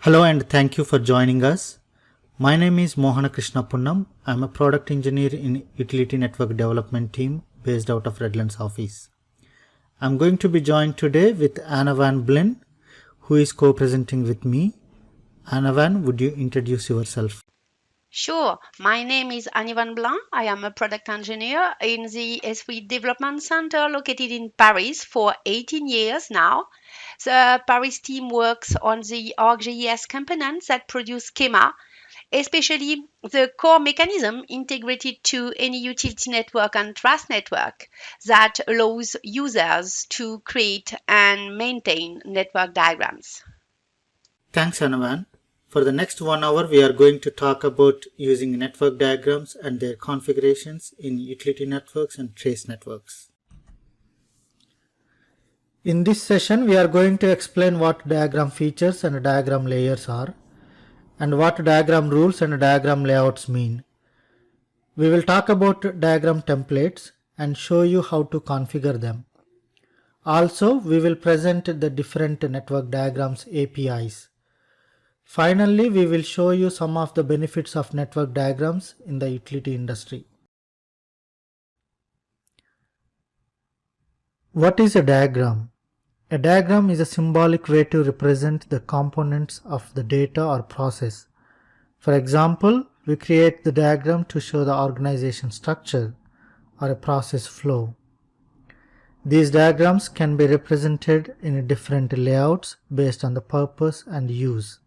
Hello and thank you for joining us. My name is Mohana Krishna Punnam. I'm a product engineer in Utility Network Development team based out of Redlands office. I'm going to be joined today with Anna Van Blin, who is co-presenting with me. Anna Van, would you introduce yourself? Sure. My name is Annie Van Blanc. I am a product engineer in the Esri Development Center located in Paris for 18 years now. The Paris team works on the ArcGIS components that produce schema, especially the core mechanism integrated to any utility network and trust network that allows users to create and maintain network diagrams. Thanks, Anna Van. For the next 1 hour, we are going to talk about using network diagrams and their configurations in utility networks and trace networks. In this session, we are going to explain what diagram features and diagram layers are, and what diagram rules and diagram layouts mean. We will talk about diagram templates and show you how to configure them. Also, we will present the different network diagrams APIs. Finally, we will show you some of the benefits of network diagrams in the utility industry. What is a diagram? A diagram is a symbolic way to represent the components of the data or process. For example, we create the diagram to show the organization structure or a process flow. These diagrams can be represented in different layouts based on the purpose and use.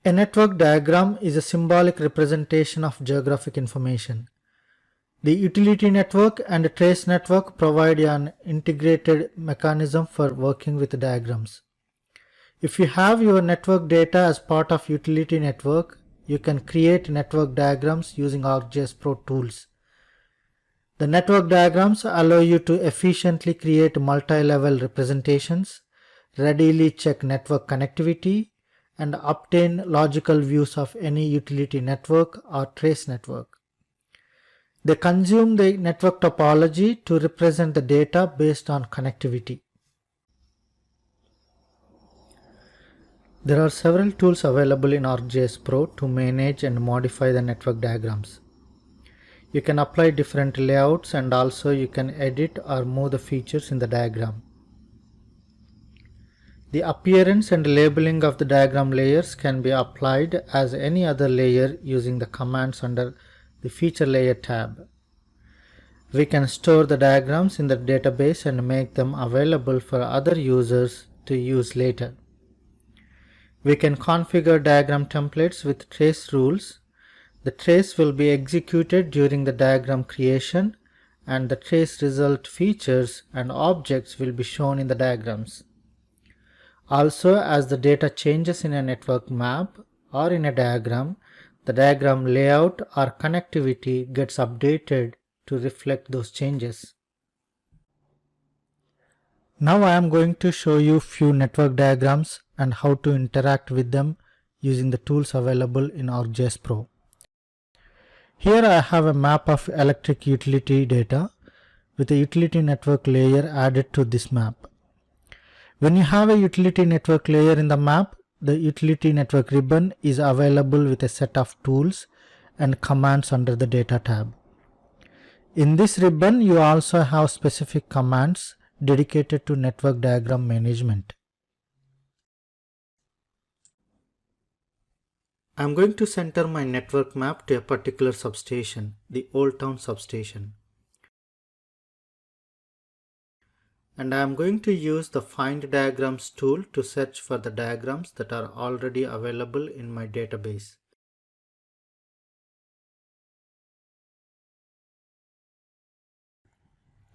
A network diagram is a symbolic representation of geographic information. The utility network and the trace network provide an integrated mechanism for working with diagrams. If you have your network data as part of utility network, you can create network diagrams using ArcGIS Pro tools. The network diagrams allow you to efficiently create multi-level representations, readily check network connectivity, and obtain logical views of any utility network or trace network. They consume the network topology to represent the data based on connectivity. There are several tools available in ArcGIS Pro to manage and modify the network diagrams. You can apply different layouts, and also you can edit or move the features in the diagram. The appearance and labeling of the diagram layers can be applied as any other layer using the commands under the Feature Layer tab. We can store the diagrams in the database and make them available for other users to use later. We can configure diagram templates with trace rules. The trace will be executed during the diagram creation, and the trace result features and objects will be shown in the diagrams. Also, as the data changes in a network map or in a diagram, the diagram layout or connectivity gets updated to reflect those changes. Now I am going to show you few network diagrams and how to interact with them using the tools available in ArcGIS Pro. Here I have a map of electric utility data with a utility network layer added to this map. When you have a utility network layer in the map, the utility network ribbon is available with a set of tools and commands under the data tab. In this ribbon, you also have specific commands dedicated to network diagram management. I am going to center my network map to a particular substation, the Old Town substation. And I am going to use the Find Diagrams tool to search for the diagrams that are already available in my database.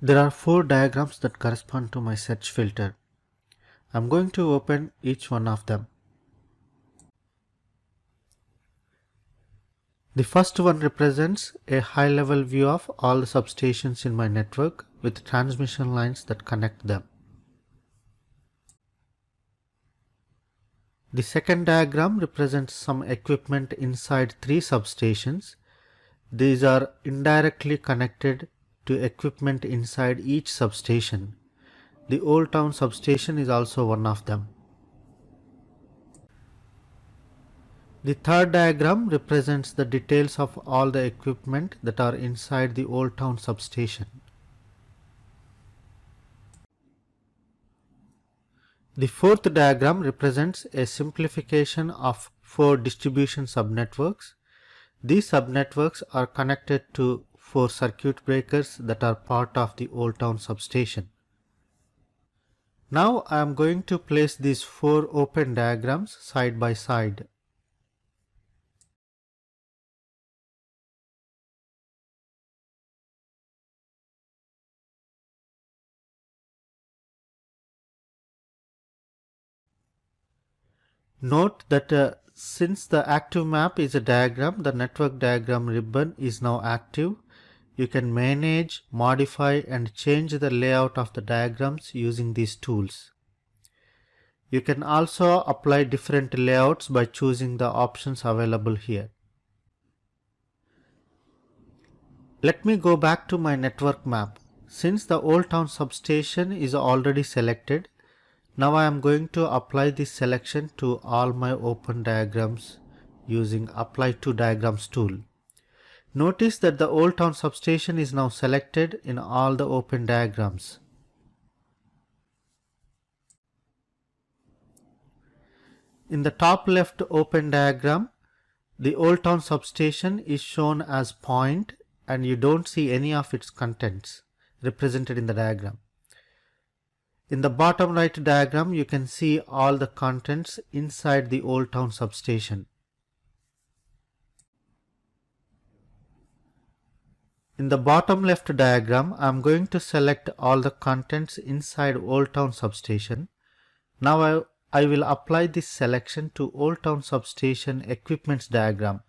There are 4 diagrams that correspond to my search filter. I am going to open each one of them. The first one represents a high-level view of all the substations in my network with transmission lines that connect them. The second diagram represents some equipment inside 3 substations. These are indirectly connected to equipment inside each substation. The Old Town substation is also one of them. The third diagram represents the details of all the equipment that are inside the Old Town substation. The fourth diagram represents a simplification of 4 distribution subnetworks. These subnetworks are connected to 4 circuit breakers that are part of the Old Town substation. Now I am going to place these 4 open diagrams side by side. Note that since the active map is a diagram, the network diagram ribbon is now active. You can manage, modify and change the layout of the diagrams using these tools. You can also apply different layouts by choosing the options available here. Let me go back to my network map. Since the Old Town substation is already selected, now I am going to apply this selection to all my open diagrams using Apply to Diagrams tool. Notice that the Old Town substation is now selected in all the open diagrams. In the top left open diagram, the Old Town substation is shown as point and you don't see any of its contents represented in the diagram. In the bottom right diagram, you can see all the contents inside the Old Town substation. In the bottom left diagram, I am going to select all the contents inside Old Town substation. Now I will apply this selection to Old Town substation equipments diagram,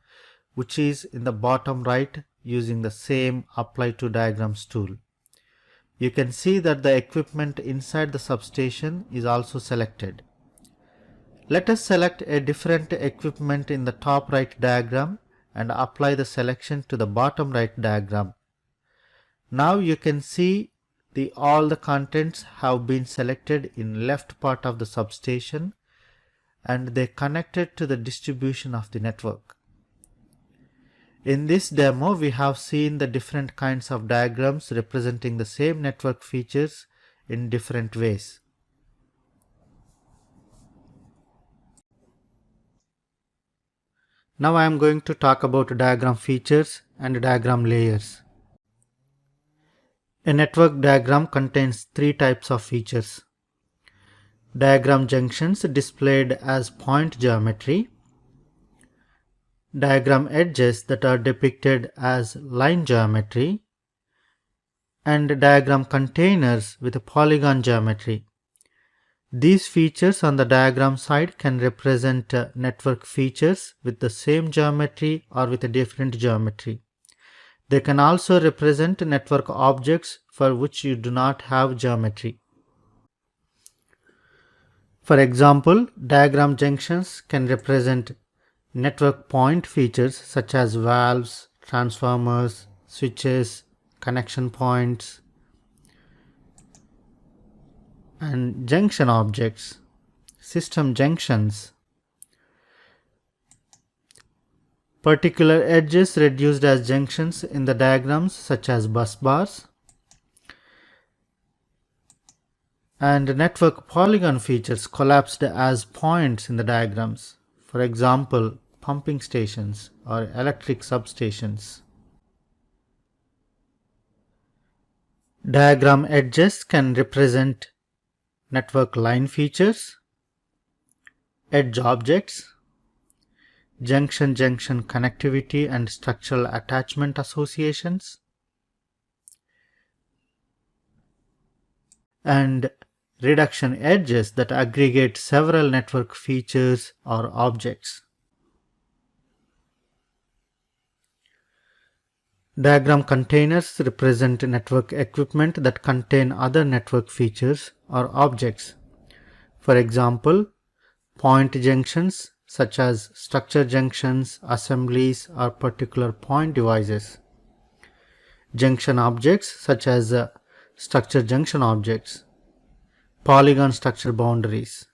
which is in the bottom right using the same Apply to Diagrams tool. You can see that the equipment inside the substation is also selected. Let us select a different equipment in the top right diagram and apply the selection to the bottom right diagram. Now you can see all the contents have been selected in left part of the substation and they connected to the distribution of the network. In this demo, we have seen the different kinds of diagrams representing the same network features in different ways. Now I am going to talk about diagram features and diagram layers. A network diagram contains 3 types of features. Diagram junctions displayed as point geometry, diagram edges that are depicted as line geometry, and diagram containers with a polygon geometry. These features on the diagram side can represent network features with the same geometry or with a different geometry. They can also represent network objects for which you do not have geometry. For example, diagram junctions can represent network point features such as valves, transformers, switches, connection points, and junction objects, system junctions. Particular edges reduced as junctions in the diagrams such as bus bars, and network polygon features collapsed as points in the diagrams. For example, pumping stations or electric substations. Diagram edges can represent network line features, edge objects, junction-junction connectivity and structural attachment associations, and reduction edges that aggregate several network features or objects. Diagram containers represent network equipment that contain other network features or objects. For example, point junctions such as structure junctions, assemblies, or particular point devices. Junction objects such as structure junction objects. Polygon structure boundaries.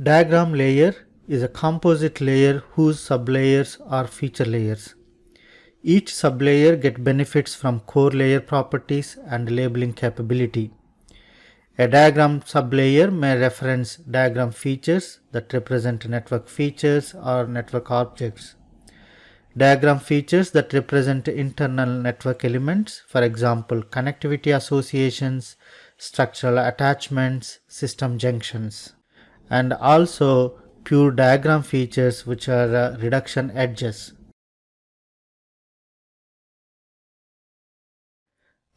Diagram layer is a composite layer whose sublayers are feature layers. Each sublayer gets benefits from core layer properties and labeling capability. A diagram sublayer may reference diagram features that represent network features or network objects. Diagram features that represent internal network elements, for example, connectivity associations, structural attachments, system junctions, and also pure diagram features, which are reduction edges.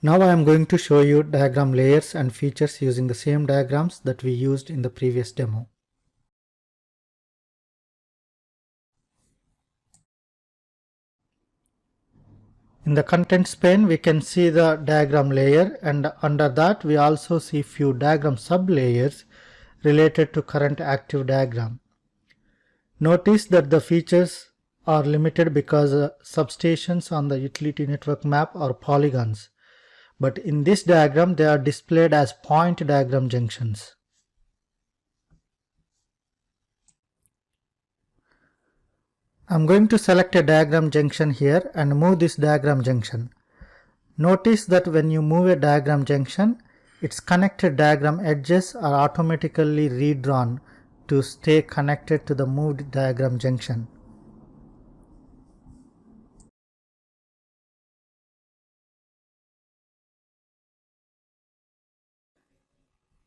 Now I am going to show you diagram layers and features using the same diagrams that we used in the previous demo. In the contents pane, we can see the diagram layer, and under that we also see few diagram sublayers related to current active diagram. Notice that the features are limited because substations on the utility network map are polygons, but in this diagram they are displayed as point diagram junctions. I'm going to select a diagram junction here and move this diagram junction. Notice that when you move a diagram junction, its connected diagram edges are automatically redrawn to stay connected to the moved diagram junction.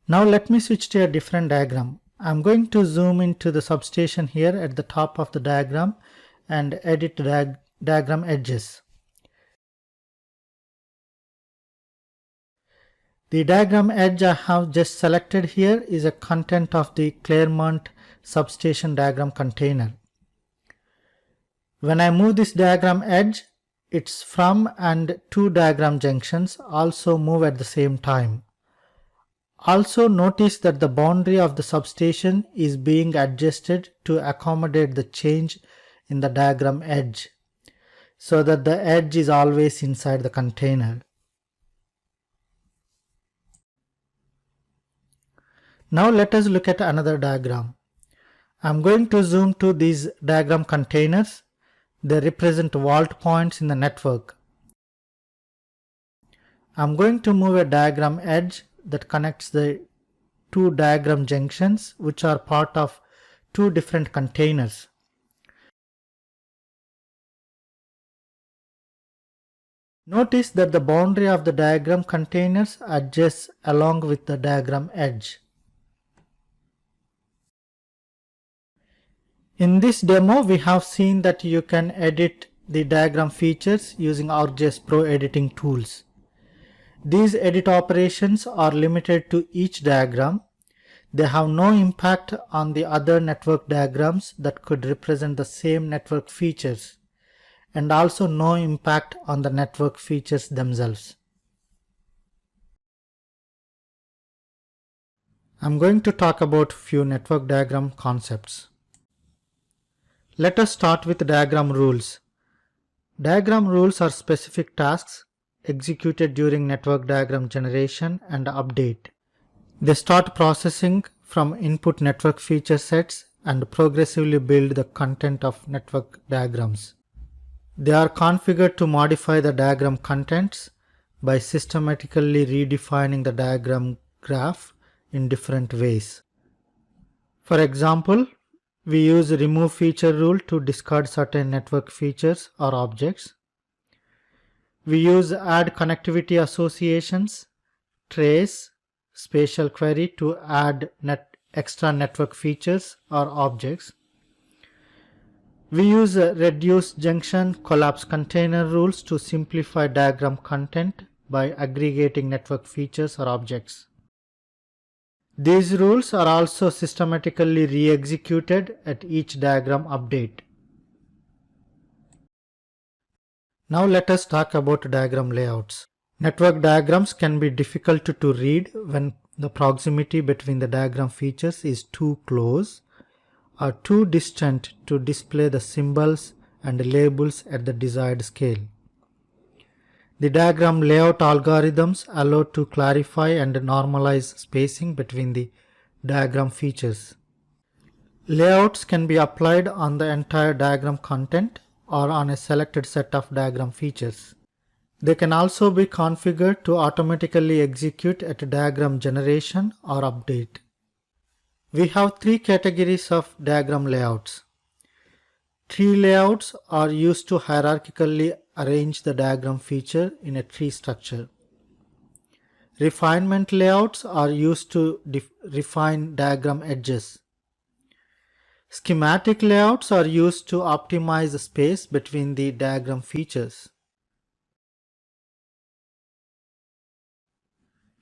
Now let me switch to a different diagram. I'm going to zoom into the substation here at the top of the diagram and edit diagram edges. The diagram edge I have just selected here is a content of the Claremont substation diagram container. When I move this diagram edge, its from and to diagram junctions also move at the same time. Also notice that the boundary of the substation is being adjusted to accommodate the change in the diagram edge, so that the edge is always inside the container. Now let us look at another diagram. I am going to zoom to these diagram containers. They represent vault points in the network. I am going to move a diagram edge that connects the two diagram junctions, which are part of two different containers. Notice that the boundary of the diagram containers adjusts along with the diagram edge. In this demo, we have seen that you can edit the diagram features using ArcGIS Pro editing tools. These edit operations are limited to each diagram. They have no impact on the other network diagrams that could represent the same network features, and also no impact on the network features themselves. I'm going to talk about few network diagram concepts. Let us start with diagram rules. Diagram rules are specific tasks executed during network diagram generation and update. They start processing from input network feature sets and progressively build the content of network diagrams. They are configured to modify the diagram contents by systematically redefining the diagram graph in different ways. For example, we use remove feature rule to discard certain network features or objects. We use add connectivity associations, trace, spatial query to add extra network features or objects. We use reduce junction collapse container rules to simplify diagram content by aggregating network features or objects. These rules are also systematically re-executed at each diagram update. Now let us talk about diagram layouts. Network diagrams can be difficult to read when the proximity between the diagram features is too close or too distant to display the symbols and labels at the desired scale. The diagram layout algorithms allow to clarify and normalize spacing between the diagram features. Layouts can be applied on the entire diagram content or on a selected set of diagram features. They can also be configured to automatically execute at diagram generation or update. We have three categories of diagram layouts. Tree layouts are used to hierarchically arrange the diagram feature in a tree structure. Refinement layouts are used to refine diagram edges. Schematic layouts are used to optimize the space between the diagram features.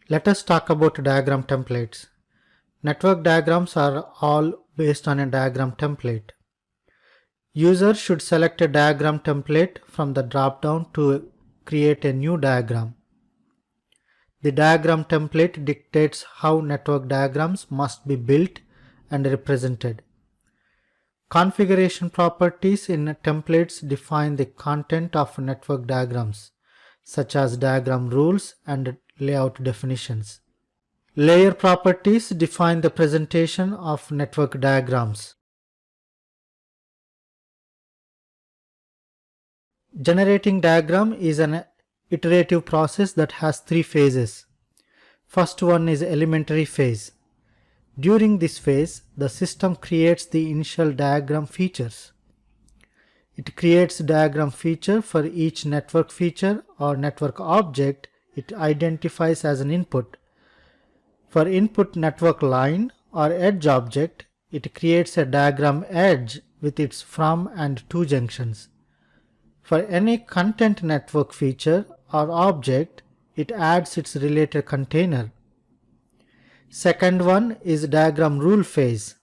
Let us talk about diagram templates. Network diagrams are all based on a diagram template. User should select a diagram template from the drop-down to create a new diagram. The diagram template dictates how network diagrams must be built and represented. Configuration properties in templates define the content of network diagrams, such as diagram rules and layout definitions. Layer properties define the presentation of network diagrams. Generating diagram is an iterative process that has three phases. First one is elementary phase. During this phase, the system creates the initial diagram features. It creates diagram feature for each network feature or network object it identifies as an input. For input network line or edge object, it creates a diagram edge with its from and to junctions. For any content network feature or object, it adds its related container. Second one is diagram rule phase.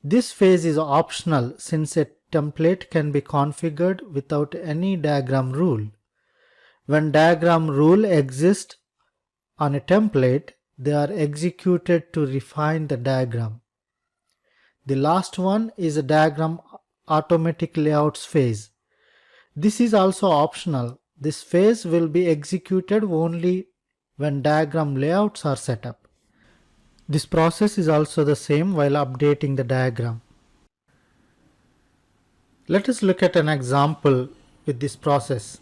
This phase is optional since a template can be configured without any diagram rule. When diagram rule exists on a template, they are executed to refine the diagram. The last one is a diagram automatic layouts phase. This is also optional. This phase will be executed only when diagram layouts are set up. This process is also the same while updating the diagram. Let us look at an example with this process.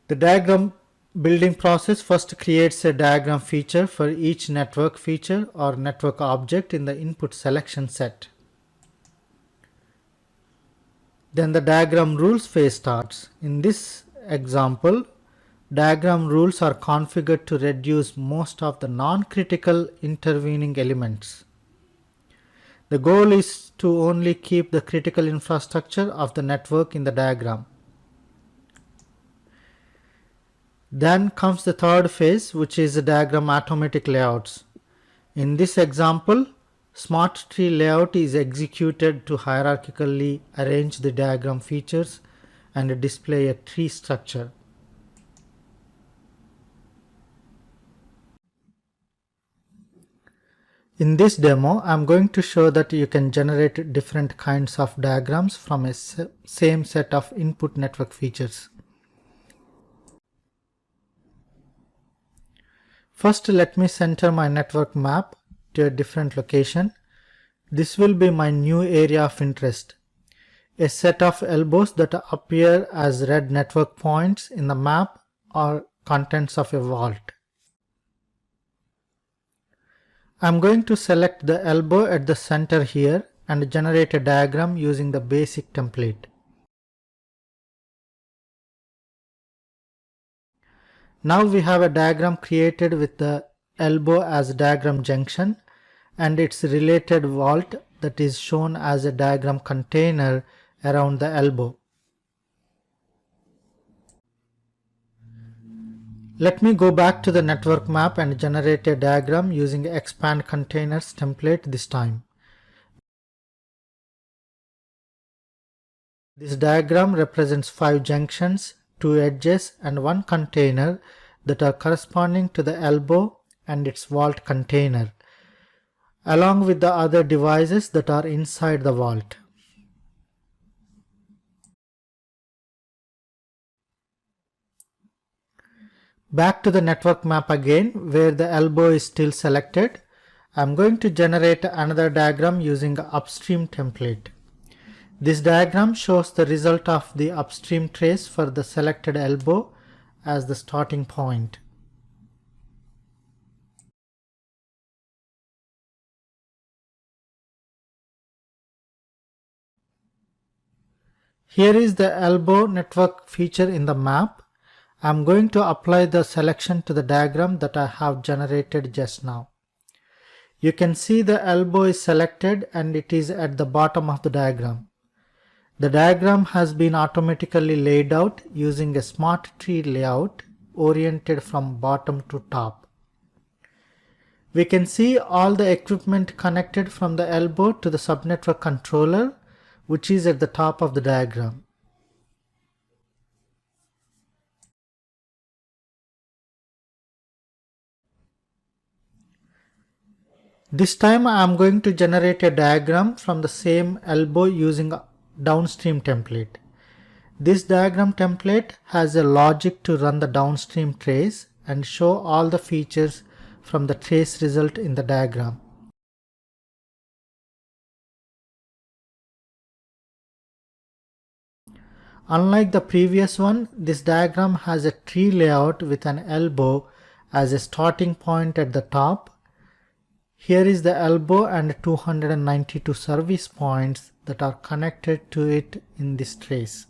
The diagram building process first creates a diagram feature for each network feature or network object in the input selection set. Then the diagram rules phase starts. In this example, diagram rules are configured to reduce most of the non-critical intervening elements. The goal is to only keep the critical infrastructure of the network in the diagram. Then comes the third phase, which is the diagram automatic layouts. In this example, smart tree layout is executed to hierarchically arrange the diagram features and display a tree structure. In this demo, I am going to show that you can generate different kinds of diagrams from a same set of input network features. First, let me center my network map to a different location. This will be my new area of interest. A set of elbows that appear as red network points in the map are contents of a vault. I am going to select the elbow at the center here and generate a diagram using the basic template. Now we have a diagram created with the elbow as diagram junction and its related vault that is shown as a diagram container around the elbow. Let me go back to the network map and generate a diagram using expand containers template this time. This diagram represents 5 junctions, 2 edges and 1 container that are corresponding to the elbow and its vault container, along with the other devices that are inside the vault. Back to the network map again, where the elbow is still selected. I'm going to generate another diagram using the upstream template. This diagram shows the result of the upstream trace for the selected elbow as the starting point. Here is the elbow network feature in the map. I'm going to apply the selection to the diagram that I have generated just now. You can see the elbow is selected and it is at the bottom of the diagram. The diagram has been automatically laid out using a smart tree layout oriented from bottom to top. We can see all the equipment connected from the elbow to the subnetwork controller, which is at the top of the diagram. This time I am going to generate a diagram from the same elbow using a downstream template. This diagram template has a logic to run the downstream trace and show all the features from the trace result in the diagram. Unlike the previous one, this diagram has a tree layout with an elbow as a starting point at the top. Here is the elbow and 292 service points that are connected to it in this trace.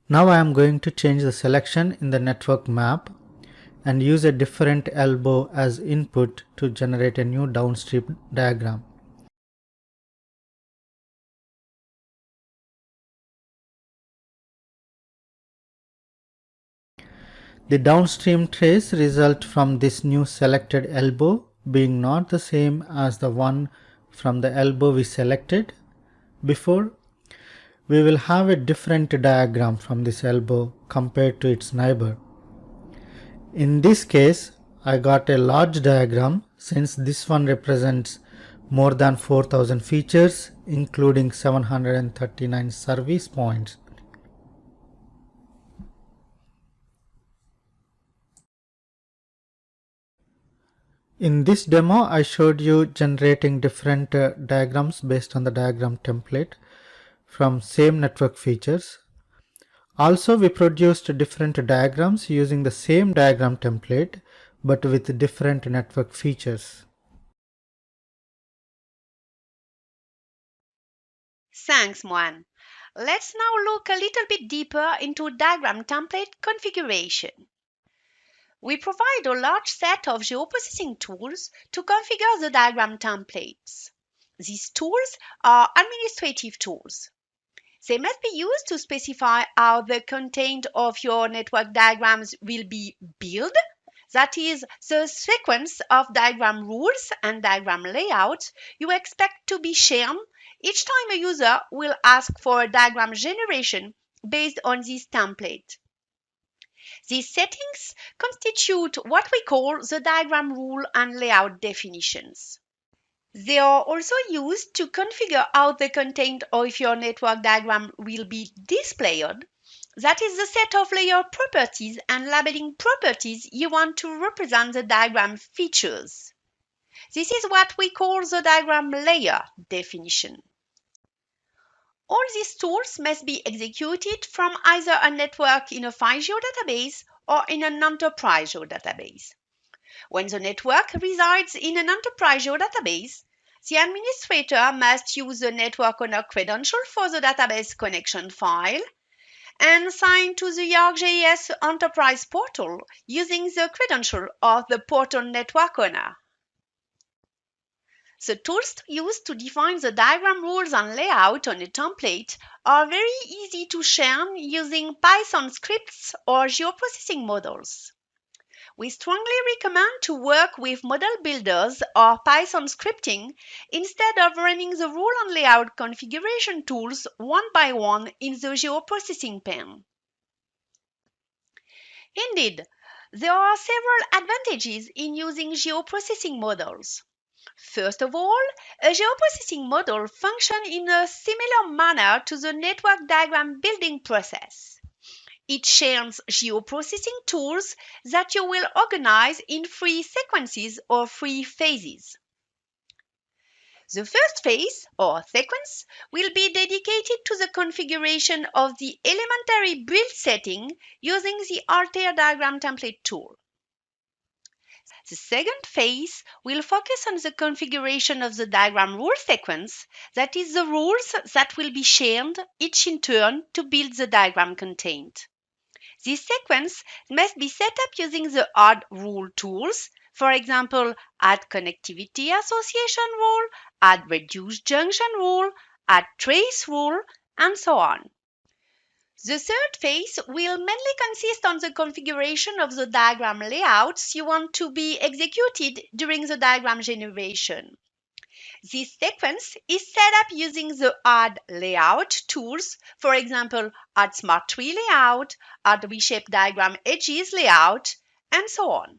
Now I am going to change the selection in the network map and use a different elbow as input to generate a new downstream diagram. The downstream trace result from this new selected elbow being not the same as the one from the elbow we selected before, we will have a different diagram from this elbow compared to its neighbor. In this case, I got a large diagram since this one represents more than 4000 features including 739 service points. In this demo, I showed you generating different diagrams based on the diagram template from same network features. Also, we produced different diagrams using the same diagram template but with different network features. Thanks, Moan. Let's now look a little bit deeper into diagram template configuration. We provide a large set of geoprocessing tools to configure the diagram templates. These tools are administrative tools. They must be used to specify how the content of your network diagrams will be built, that is, the sequence of diagram rules and diagram layouts you expect to be shared each time a user will ask for a diagram generation based on this template. These settings constitute what we call the diagram rule and layout definitions. They are also used to configure how the content of your network diagram will be displayed. That is the set of layer properties and labeling properties you want to represent the diagram features. This is what we call the diagram layer definition. All these tools must be executed from either a network in a FileGeo database or in an enterprise database. When the network resides in an enterprise database, the administrator must use the network owner credential for the database connection file and sign to the ArcGIS Enterprise portal using the credential of the portal network owner. The tools used to define the diagram rules and layout on a template are very easy to share using Python scripts or geoprocessing models. We strongly recommend to work with model builders or Python scripting instead of running the rule and layout configuration tools one by one in the geoprocessing pane. Indeed, there are several advantages in using geoprocessing models. First of all, a geoprocessing model functions in a similar manner to the network diagram building process. It shares geoprocessing tools that you will organize in 3 sequences or 3 phases. The first phase, or sequence, will be dedicated to the configuration of the elementary build setting using the Altair Diagram Template tool. The second phase will focus on the configuration of the diagram rule sequence, that is, the rules that will be shared, each in turn, to build the diagram content. This sequence must be set up using the add rule tools, for example, add connectivity association rule, add reduced junction rule, add trace rule, and so on. The third phase will mainly consist on the configuration of the diagram layouts you want to be executed during the diagram generation. This sequence is set up using the Add Layout tools, for example, Add Smart Tree Layout, Add Reshape Diagram Edges Layout, and so on.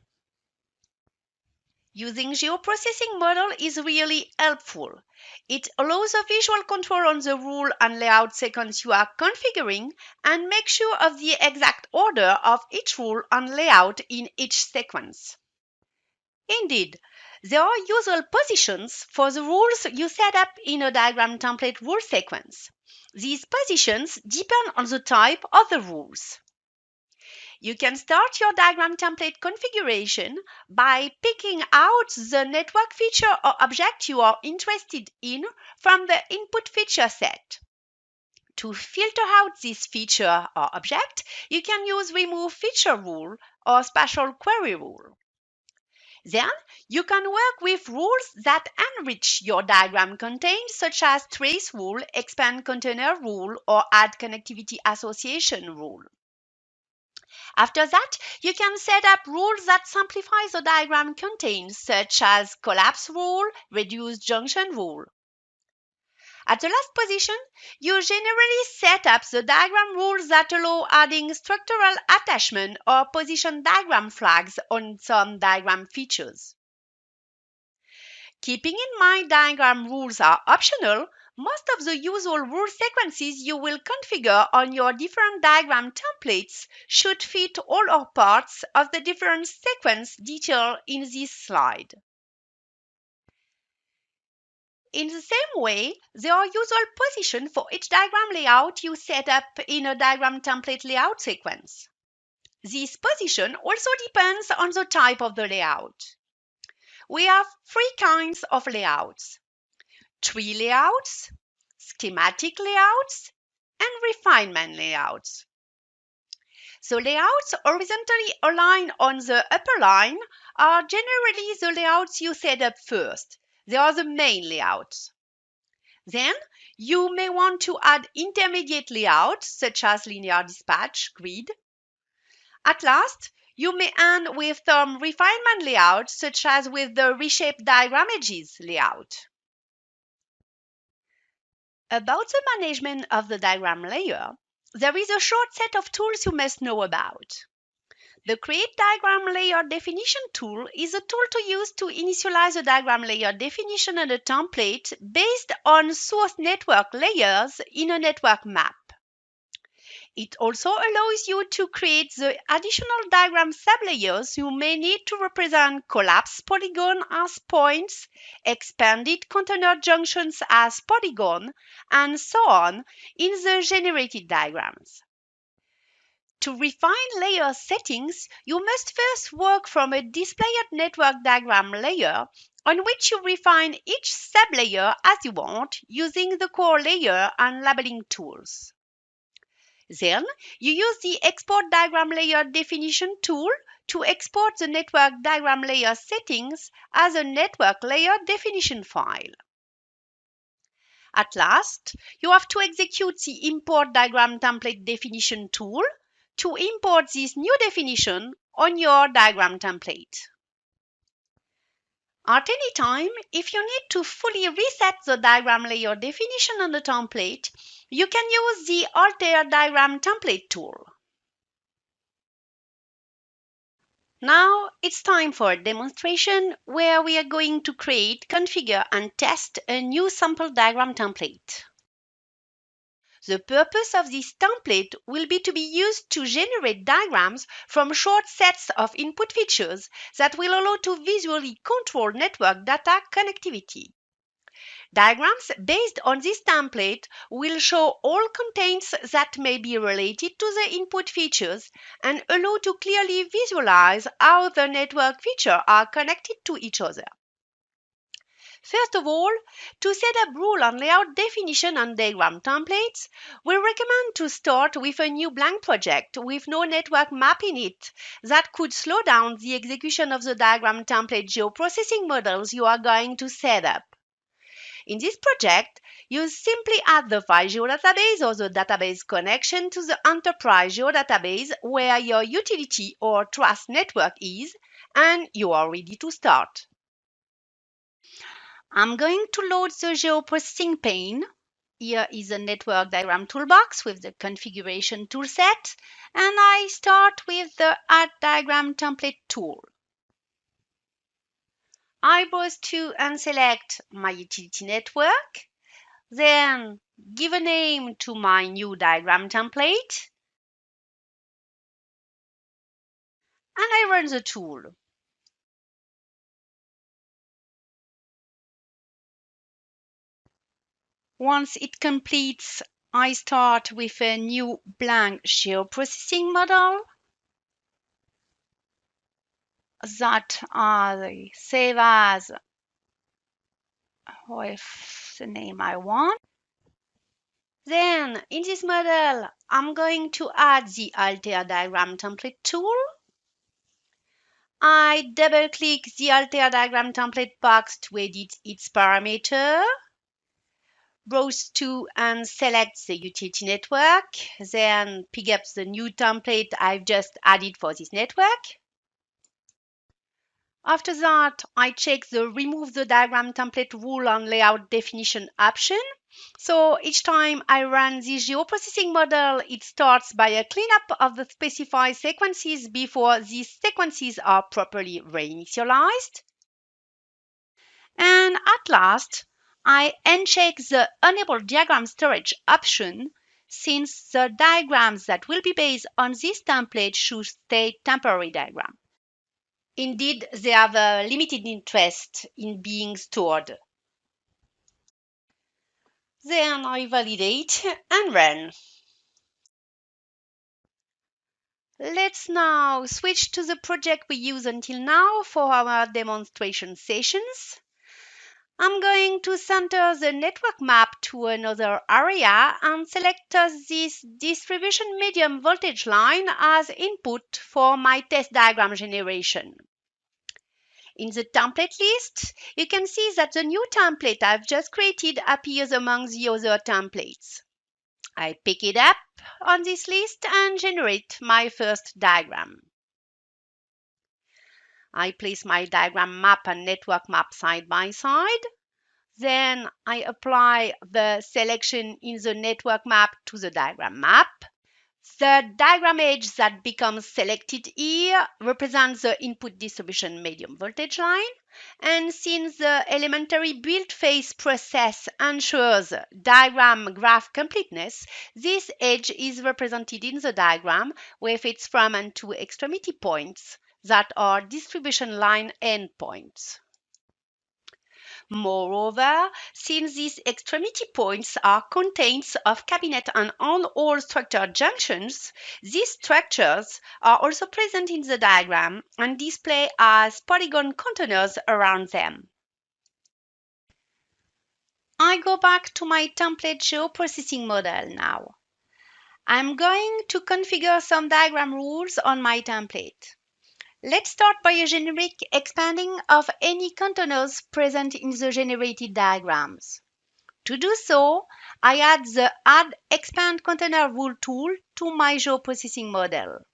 Using geoprocessing model is really helpful. It allows a visual control on the rule and layout sequence you are configuring and make sure of the exact order of each rule and layout in each sequence. Indeed, there are usual positions for the rules you set up in a diagram template rule sequence. These positions depend on the type of the rules. You can start your diagram template configuration by picking out the network feature or object you are interested in from the input feature set. To filter out this feature or object, you can use Remove Feature Rule or Spatial Query Rule. Then, you can work with rules that enrich your diagram content, such as Trace Rule, Expand Container Rule, or Add Connectivity Association Rule. After that, you can set up rules that simplify the diagram content, such as Collapse Rule, Reduce Junction Rule. At the last position, you generally set up the diagram rules that allow adding structural attachment or position diagram flags on some diagram features. Keeping in mind diagram rules are optional, most of the usual rule sequences you will configure on your different diagram templates should fit all or parts of the different sequence detailed in this slide. In the same way, there are usual positions for each diagram layout you set up in a diagram template layout sequence. This position also depends on the type of the layout. We have 3 kinds of layouts: tree layouts, schematic layouts, and refinement layouts. The layouts horizontally aligned on the upper line are generally the layouts you set up first. They are the main layouts. Then you may want to add intermediate layouts such as linear dispatch, grid. At last, you may end with some refinement layouts such as with the Reshape Diagram Edges layout. About the management of the diagram layer, there is a short set of tools you must know about. The Create Diagram Layer Definition tool is a tool to use to initialize a diagram layer definition and a template based on source network layers in a network map. It also allows you to create the additional diagram sublayers you may need to represent collapsed polygon as points, expanded container junctions as polygon, and so on in the generated diagrams. To refine layer settings, you must first work from a displayed network diagram layer on which you refine each sublayer as you want using the core layer and labeling tools. Then, you use the Export Diagram Layer Definition tool to export the network diagram layer settings as a network layer definition file. At last, you have to execute the Import Diagram Template Definition tool to import this new definition on your diagram template. At any time, if you need to fully reset the diagram layer definition on the template, you can use the Altair Diagram Template tool. Now it's time for a demonstration where we are going to create, configure and test a new sample diagram template. The purpose of this template will be to be used to generate diagrams from short sets of input features that will allow to visually control network data connectivity. Diagrams based on this template will show all contents that may be related to the input features and allow to clearly visualize how the network features are connected to each other. First of all, to set up rule and layout definition on diagram templates, we recommend to start with a new blank project with no network map in it that could slow down the execution of the diagram template geoprocessing models you are going to set up. In this project, you simply add the file geodatabase or the database connection to the enterprise geodatabase where your utility or trust network is, and you are ready to start. I'm going to load the geoprocessing pane. Here is a network diagram toolbox with the configuration toolset, and I start with the Add Diagram Template tool. I browse to and select my utility network, then give a name to my new diagram template, and I run the tool. Once it completes, I start with a new blank geoprocessing model that I save as with the name I want. Then in this model, I'm going to add the Alter Diagram Template tool. I double-click the Alter Diagram Template box to edit its parameter. Browse to and select the utility network, then pick up the new template I've just added for this network. After that, I check the Remove the Diagram Template rule and layout definition option. So each time I run the geoprocessing model, it starts by a cleanup of the specified sequences before these sequences are properly reinitialized. And at last, I uncheck the Enable Diagram Storage option since the diagrams that will be based on this template should stay temporary diagrams. Indeed, they have a limited interest in being stored. Then I validate and run. Let's now switch to the project we used until now for our demonstration sessions. I'm going to center the network map to another area and select this distribution medium voltage line as input for my test diagram generation. In the template list, you can see that the new template I've just created appears among the other templates. I pick it up on this list and generate my first diagram. I place my diagram map and network map side by side. Then I apply the selection in the network map to the diagram map. The diagram edge that becomes selected here represents the input distribution medium voltage line. And since the elementary build phase process ensures diagram graph completeness, this edge is represented in the diagram with its from and to extremity points that are distribution line endpoints. Moreover, since these extremity points are contents of cabinet and on-all structure junctions, these structures are also present in the diagram and display as polygon containers around them. I go back to my template geoprocessing model now. I'm going to configure some diagram rules on my template. Let's start by a generic expanding of any containers present in the generated diagrams. To do so, I add the Add Expand Container Rule tool to my geoprocessing model.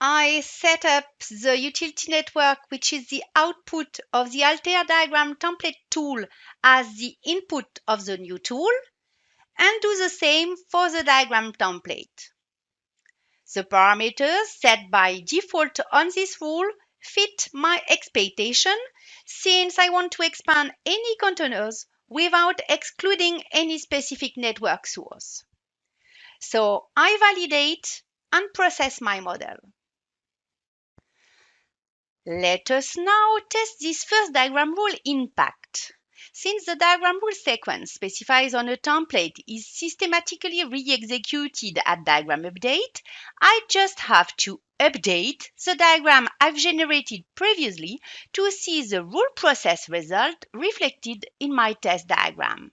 I set up the utility network, which is the output of the Alter Diagram Template tool, as the input of the new tool, and do the same for the diagram template. The parameters set by default on this rule fit my expectation since I want to expand any containers without excluding any specific network source. So I validate and process my model. Let us now test this first diagram rule impact. Since the diagram rule sequence specifies on a template is systematically re-executed at diagram update, I just have to update the diagram I've generated previously to see the rule process result reflected in my test diagram.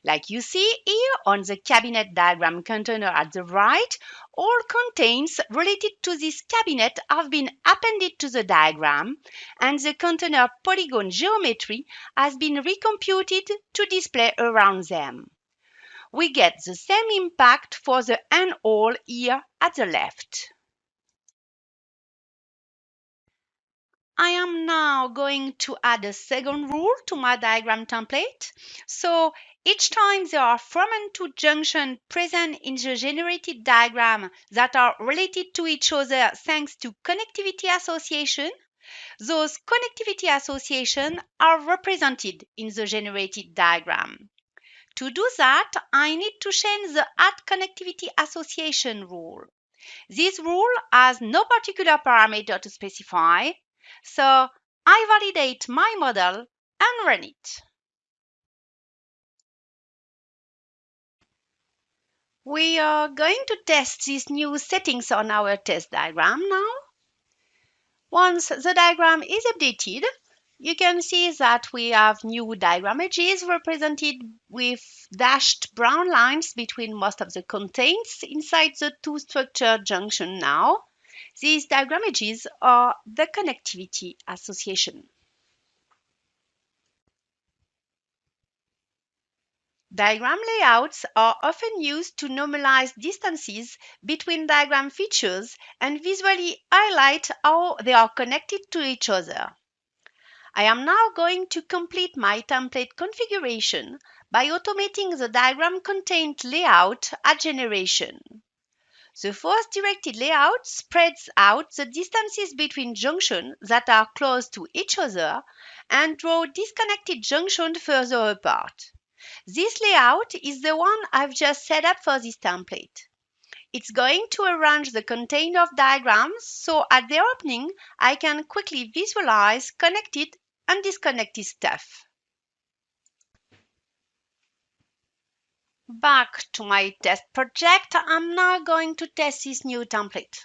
Like you see here on the cabinet diagram container at the right, all contains related to this cabinet have been appended to the diagram, and the container polygon geometry has been recomputed to display around them. We get the same impact for the and all here at the left. I am now going to add a second rule to my diagram template. So each time there are from and to junctions present in the generated diagram that are related to each other thanks to connectivity association, those connectivity associations are represented in the generated diagram. To do that, I need to change the add connectivity association rule. This rule has no particular parameter to specify, so I validate my model and run it. We are going to test these new settings on our test diagram now. Once the diagram is updated, you can see that we have new diagram edges represented with dashed brown lines between most of the contents inside the two structured junctions now. These diagram edges are the connectivity association. Diagram layouts are often used to normalize distances between diagram features and visually highlight how they are connected to each other. I am now going to complete my template configuration by automating the diagram content layout at generation. The first directed layout spreads out the distances between junctions that are close to each other and draw disconnected junctions further apart. This layout is the one I've just set up for this template. It's going to arrange the content of diagrams so at their opening I can quickly visualize connected and disconnected stuff. Back to my test project, I'm now going to test this new template.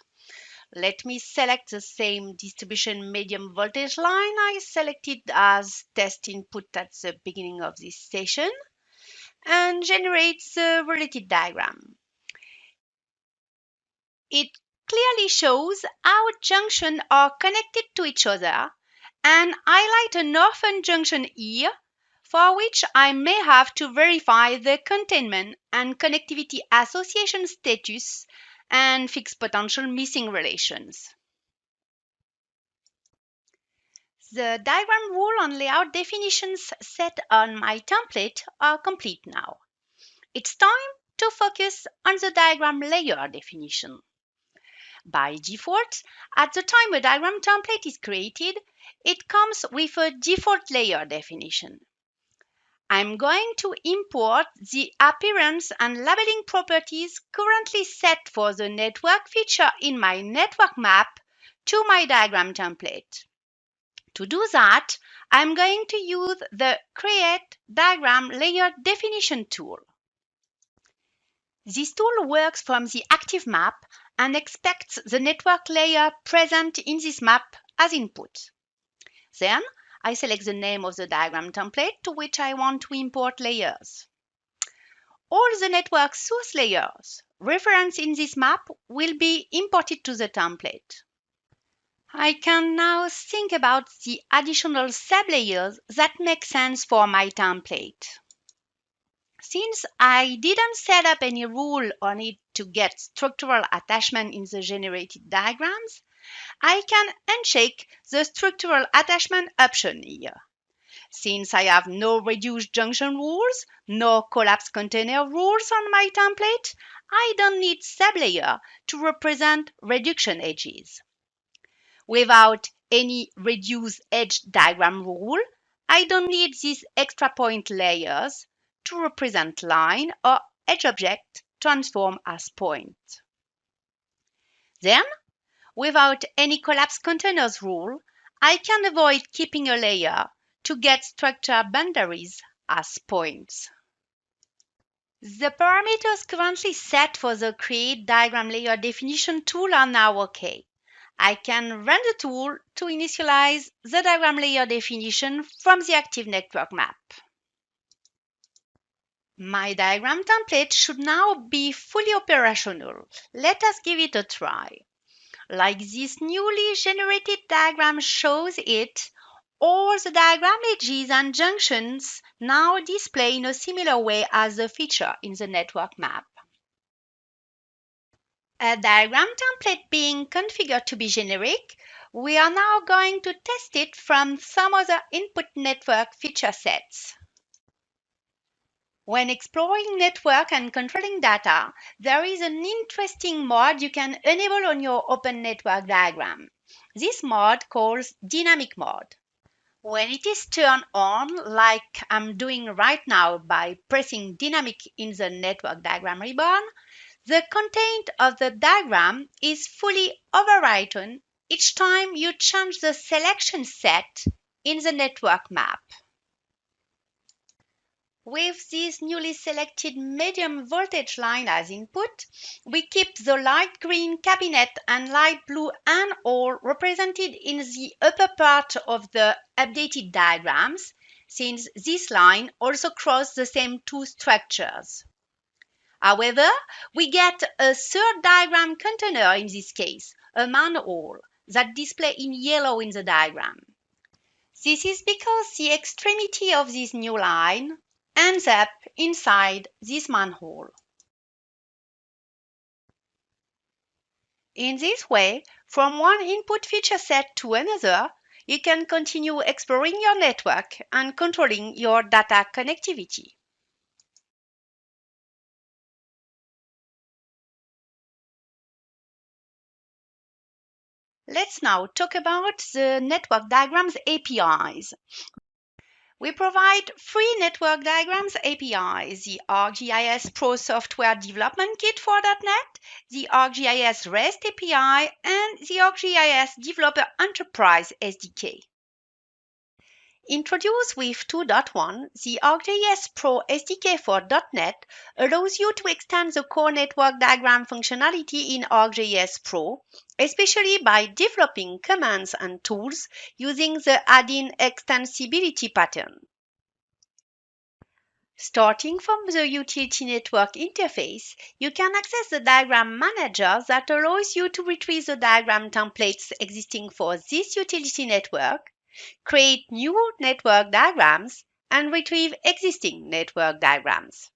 Let me select the same distribution medium voltage line I selected as test input at the beginning of this session and generate the related diagram. It clearly shows how junctions are connected to each other and highlight an orphan junction here for which I may have to verify the containment and connectivity association status and fix potential missing relations. The diagram rule on layout definitions set on my template are complete now. It's time to focus on the diagram layer definition. By default, at the time a diagram template is created, it comes with a default layer definition. I'm going to import the appearance and labeling properties currently set for the network feature in my network map to my diagram template. To do that, I'm going to use the Create Diagram Layer Definition tool. This tool works from the active map and expects the network layer present in this map as input. Then, I select the name of the diagram template to which I want to import layers. All the network source layers referenced in this map will be imported to the template. I can now think about the additional sublayers that make sense for my template. Since I didn't set up any rule on it to get structural attachment in the generated diagrams, I can uncheck the structural attachment option here. Since I have no reduced junction rules, no collapse container rules on my template, I don't need sublayer to represent reduction edges. Without any reduce edge diagram rule, I don't need these extra point layers to represent line or edge object transform as point. Then, without any collapse containers rule, I can avoid keeping a layer to get structure boundaries as points. The parameters currently set for the Create Diagram Layer Definition tool are now OK. I can run the tool to initialize the diagram layer definition from the active network map. My diagram template should now be fully operational. Let us give it a try. Like this newly generated diagram shows it, all the diagram edges and junctions now display in a similar way as the feature in the network map. A diagram template being configured to be generic, we are now going to test it from some other input network feature sets. When exploring network and controlling data, there is an interesting mode you can enable on your open network diagram. This mode calls dynamic mode. When it is turned on, like I'm doing right now by pressing dynamic in the network diagram ribbon, the content of the diagram is fully overwritten each time you change the selection set in the network map. With this newly selected medium voltage line as input, we keep the light green cabinet and light blue and all represented in the upper part of the updated diagrams, since this line also crosses the same two structures. However, we get a third diagram container in this case, a manhole, that displays in yellow in the diagram. This is because the extremity of this new line ends up inside this manhole. In this way, from one input feature set to another, you can continue exploring your network and controlling your data connectivity. Let's now talk about the network diagrams APIs. We provide free network diagrams APIs, the ArcGIS Pro Software Development Kit for .NET, the ArcGIS REST API, and the ArcGIS Developer Enterprise SDK. Introduced with 2.1, the ArcGIS Pro SDK for .NET allows you to extend the core network diagram functionality in ArcGIS Pro, especially by developing commands and tools using the add-in extensibility pattern. Starting from the utility network interface, you can access the diagram manager that allows you to retrieve the diagram templates existing for this utility network, create new network diagrams, and retrieve existing network diagrams.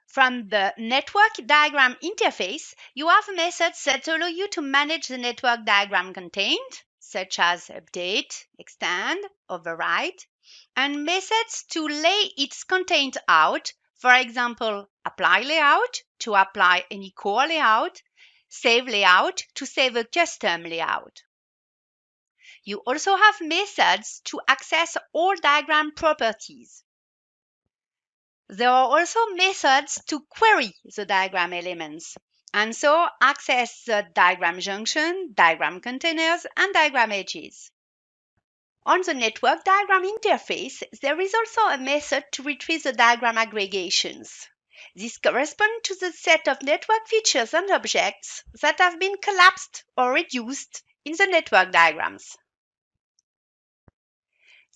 From the network diagram interface, you have methods that allow you to manage the network diagram content, such as update, extend, overwrite, and methods to lay its content out, for example, apply layout to apply any core layout, save layout to save a custom layout. You also have methods to access all diagram properties. There are also methods to query the diagram elements, and so access the diagram junction, diagram containers, and diagram edges. On the network diagram interface, there is also a method to retrieve the diagram aggregations. These correspond to the set of network features and objects that have been collapsed or reduced in the network diagrams.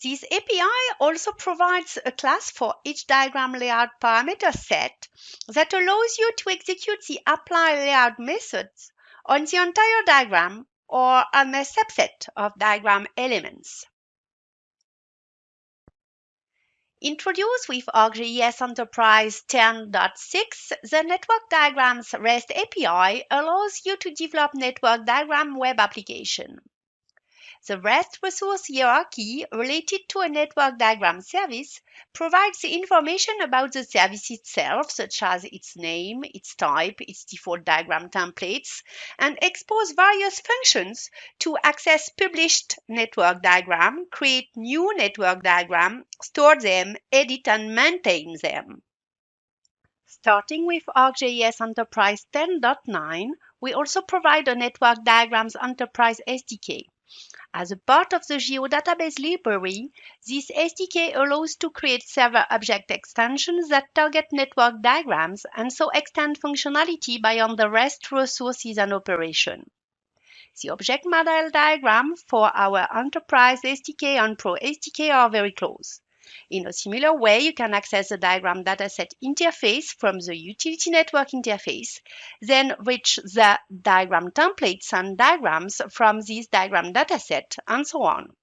This API also provides a class for each diagram layout parameter set that allows you to execute the apply layout methods on the entire diagram or on a subset of diagram elements. Introduced with ArcGIS Enterprise 10.6, the Network Diagrams REST API allows you to develop network diagram web application. The REST resource hierarchy related to a network diagram service provides information about the service itself, such as its name, its type, its default diagram templates, and expose various functions to access published network diagram, create new network diagram, store them, edit and maintain them. Starting with ArcGIS Enterprise 10.9, we also provide a Network Diagrams Enterprise SDK. As a part of the GeoDatabase library, this SDK allows to create server object extensions that target network diagrams and so extend functionality beyond the REST resources and operation. The object model diagram for our Enterprise SDK and Pro SDK are very close. In a similar way, you can access the diagram dataset interface from the utility network interface, then reach the diagram templates and diagrams from this diagram dataset, and so on.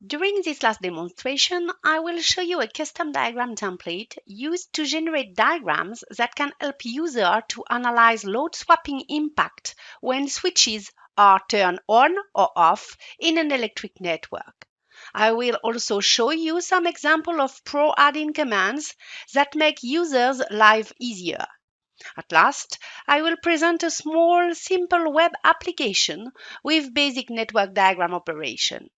During this last demonstration, I will show you a custom diagram template used to generate diagrams that can help users to analyze load swapping impact when switches are turned on or off in an electric network. I will also show you some examples of pro add-in commands that make users' life easier. At last, I will present a small, simple web application with basic network diagram operation.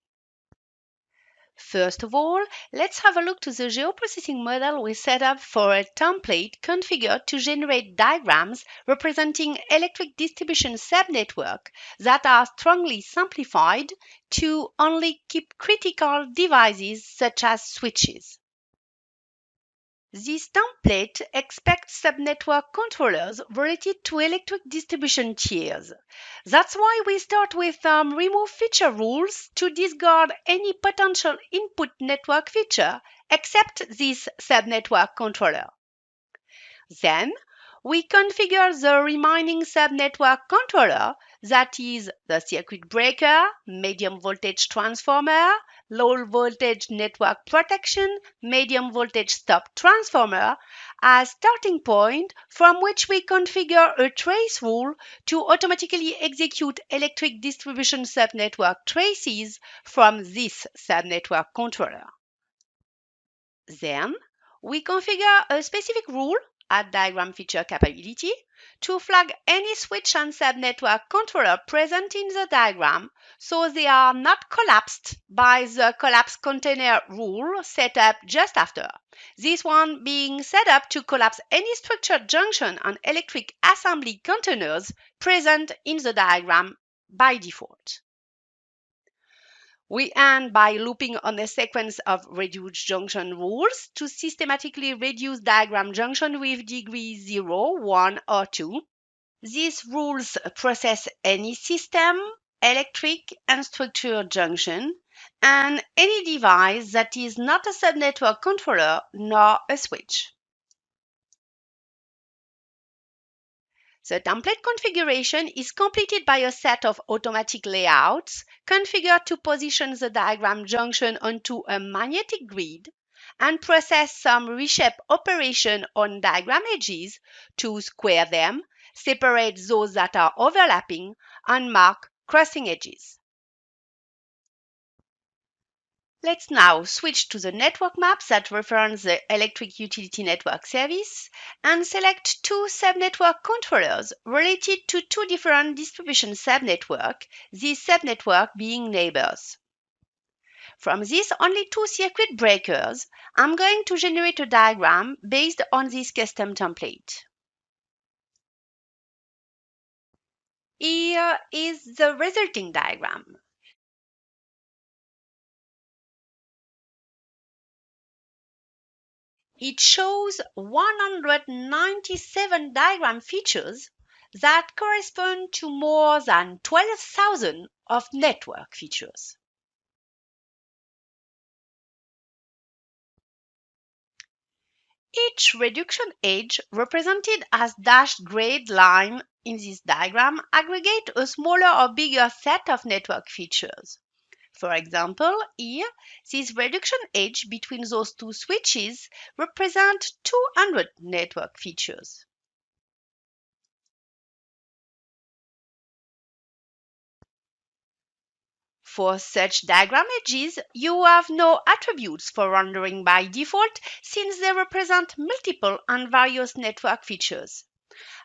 First of all, let's have a look to the geoprocessing model we set up for a template configured to generate diagrams representing electric distribution subnetwork that are strongly simplified to only keep critical devices such as switches. This template expects subnetwork controllers related to electric distribution tiers. That's why we start with remove feature rules to discard any potential input network feature except this subnetwork controller. Then, we configure the remaining subnetwork controller, that is the circuit breaker, medium voltage transformer, low voltage network protection, medium voltage stop transformer, as starting point from which we configure a trace rule to automatically execute electric distribution subnetwork traces from this subnetwork controller. Then, we configure a specific rule at diagram feature capability to flag any switch and subnetwork controller present in the diagram so they are not collapsed by the collapse container rule set up just after. This one being set up to collapse any structured junction and electric assembly containers present in the diagram by default. We end by looping on a sequence of reduced junction rules to systematically reduce diagram junction with degree 0, 1, or 2. These rules process any system, electric, and structured junction, and any device that is not a subnetwork controller nor a switch. The template configuration is completed by a set of automatic layouts configured to position the diagram junction onto a magnetic grid and process some reshape operation on diagram edges to square them, separate those that are overlapping, and mark crossing edges. Let's now switch to the network maps that reference the electric utility network service and select two subnetwork controllers related to two different distribution subnetworks, these subnetworks being neighbors. From these only two circuit breakers, I'm going to generate a diagram based on this custom template. Here is the resulting diagram. It shows 197 diagram features that correspond to more than 12,000 of network features. Each reduction edge, represented as dashed gray line in this diagram, aggregate a smaller or bigger set of network features. For example, here, this reduction edge between those two switches represents 200 network features. For such diagram edges, you have no attributes for rendering by default since they represent multiple and various network features.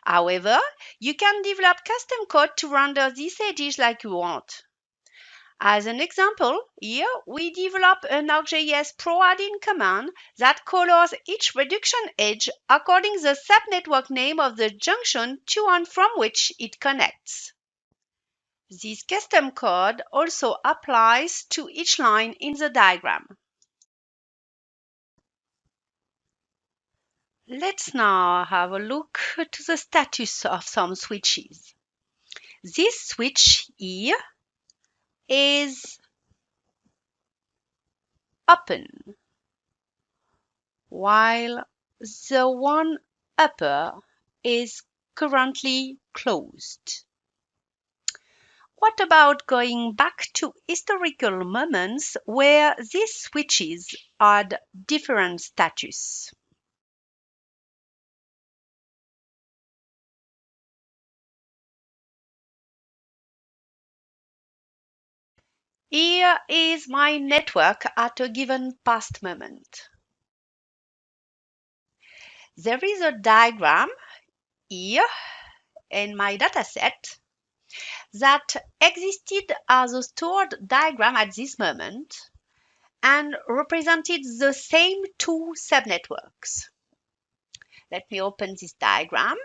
However, you can develop custom code to render these edges like you want. As an example, here we develop an ArcGIS Pro add-in command that colors each reduction edge according to the subnetwork name of the junction to and from which it connects. This custom code also applies to each line in the diagram. Let's now have a look to the status of some switches. This switch here is open, while the one upper is currently closed. What about going back to historical moments where these switches had different status? Here is my network at a given past moment. There is a diagram here in my dataset that existed as a stored diagram at this moment and represented the same two subnetworks. Let me open this diagram.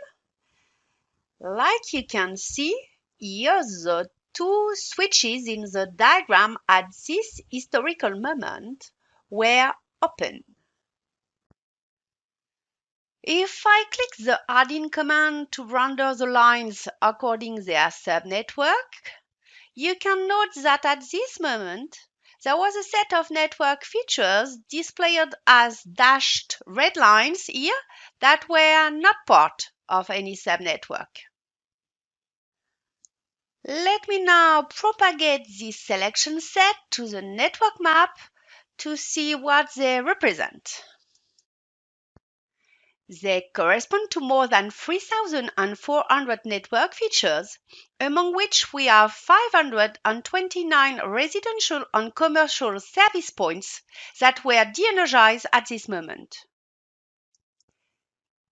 Like you can see, here the two switches in the diagram at this historical moment were open. If I click the add-in command to render the lines according their subnetwork, you can note that at this moment, there was a set of network features displayed as dashed red lines here that were not part of any subnetwork. Let me now propagate this selection set to the network map to see what they represent. They correspond to more than 3,400 network features, among which we have 529 residential and commercial service points that were de-energized at this moment.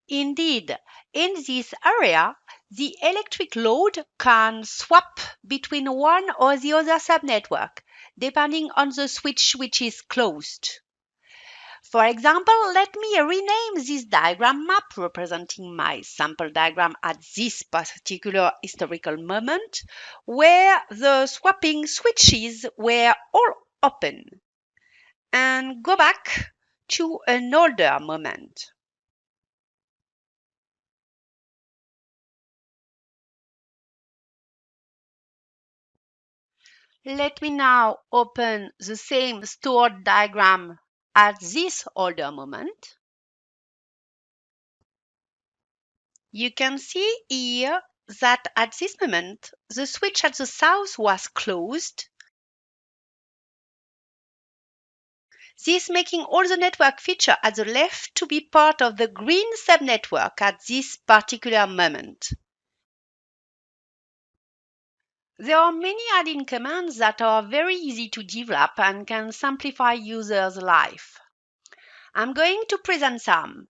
Indeed, in this area, the electric load can swap between one or the other subnetwork, depending on the switch which is closed. For example, let me rename this diagram map representing my sample diagram at this particular historical moment, where the swapping switches were all open, and go back to an older moment. Let me now open the same stored diagram at this older moment. You can see here that at this moment, the switch at the south was closed. This making all the network feature at the left to be part of the green subnetwork at this particular moment. There are many add-in commands that are very easy to develop and can simplify users' life. I'm going to present some.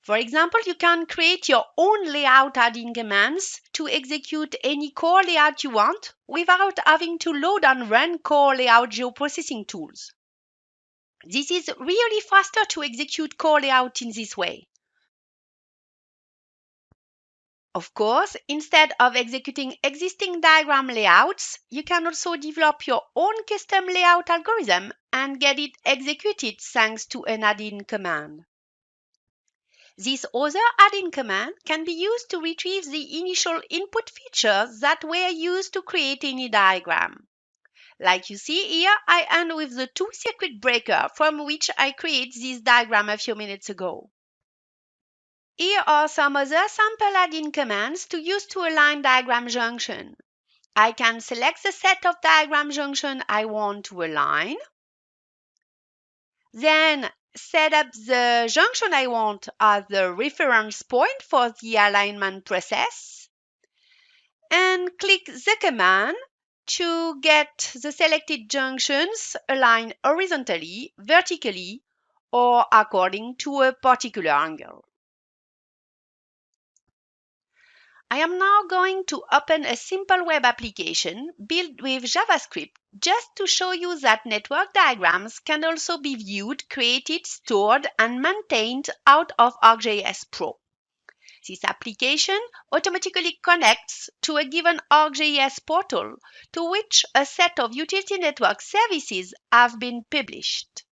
For example, you can create your own layout add-in commands to execute any core layout you want without having to load and run core layout geoprocessing tools. This is really faster to execute core layout in this way. Of course, instead of executing existing diagram layouts, you can also develop your own custom layout algorithm and get it executed thanks to an add-in command. This other add-in command can be used to retrieve the initial input features that were used to create any diagram. Like you see here, I end with the two circuit breaker from which I created this diagram a few minutes ago. Here are some other sample add-in commands to use to align diagram junction. I can select the set of diagram junction I want to align, then set up the junction I want as the reference point for the alignment process, and click the command to get the selected junctions aligned horizontally, vertically, or according to a particular angle. I am now going to open a simple web application built with JavaScript just to show you that network diagrams can also be viewed, created, stored, and maintained out of ArcGIS Pro. This application automatically connects to a given ArcGIS portal to which a set of utility network services have been published.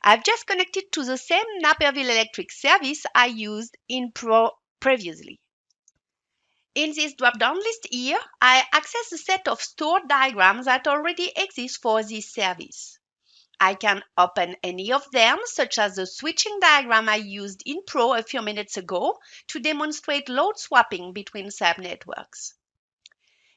I've just connected to the same Naperville Electric service I used in Pro previously. In this drop-down list here, I access a set of stored diagrams that already exist for this service. I can open any of them, such as the switching diagram I used in Pro a few minutes ago to demonstrate load swapping between subnetworks.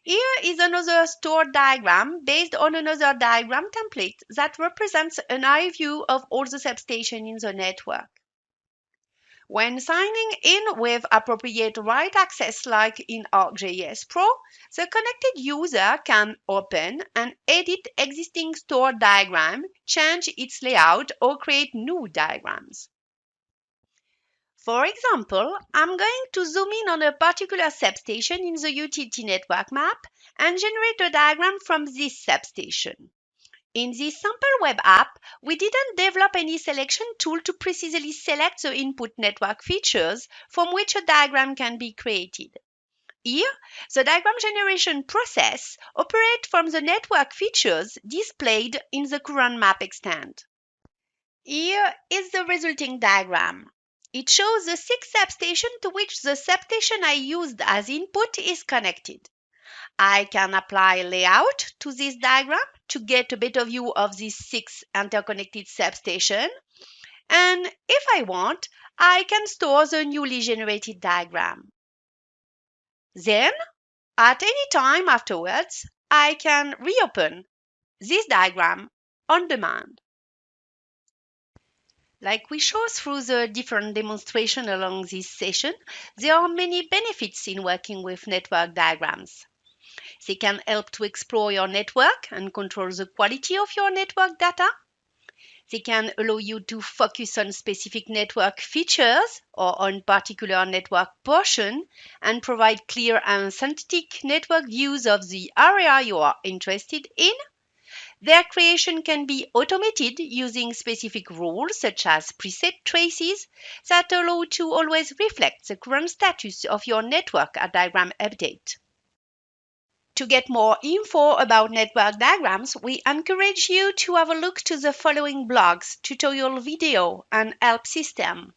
Here is another stored diagram based on another diagram template that represents an eye view of all the substations in the network. When signing in with appropriate right access like in ArcGIS Pro, the connected user can open and edit existing stored diagram, change its layout, or create new diagrams. For example, I'm going to zoom in on a particular substation in the utility network map and generate a diagram from this substation. In this sample web app, we didn't develop any selection tool to precisely select the input network features from which a diagram can be created. Here, the diagram generation process operates from the network features displayed in the current map extent. Here is the resulting diagram. It shows the 6 substations to which the substation I used as input is connected. I can apply layout to this diagram to get a better view of these 6 interconnected substations. And if I want, I can store the newly generated diagram. Then, at any time afterwards, I can reopen this diagram on demand. Like we show through the different demonstrations along this session, there are many benefits in working with network diagrams. They can help to explore your network and control the quality of your network data. They can allow you to focus on specific network features or on particular network portion and provide clear and synthetic network views of the area you are interested in. Their creation can be automated using specific rules such as preset traces that allow to always reflect the current status of your network at diagram update. To get more info about network diagrams, we encourage you to have a look to the following blogs, tutorial video, and help system.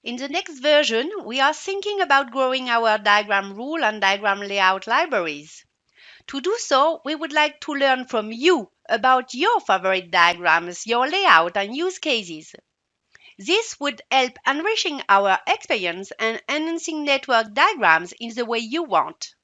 In the next version, we are thinking about growing our diagram rule and diagram layout libraries. To do so, we would like to learn from you about your favorite diagrams, your layout, and use cases. This would help enriching our experience and enhancing network diagrams in the way you want.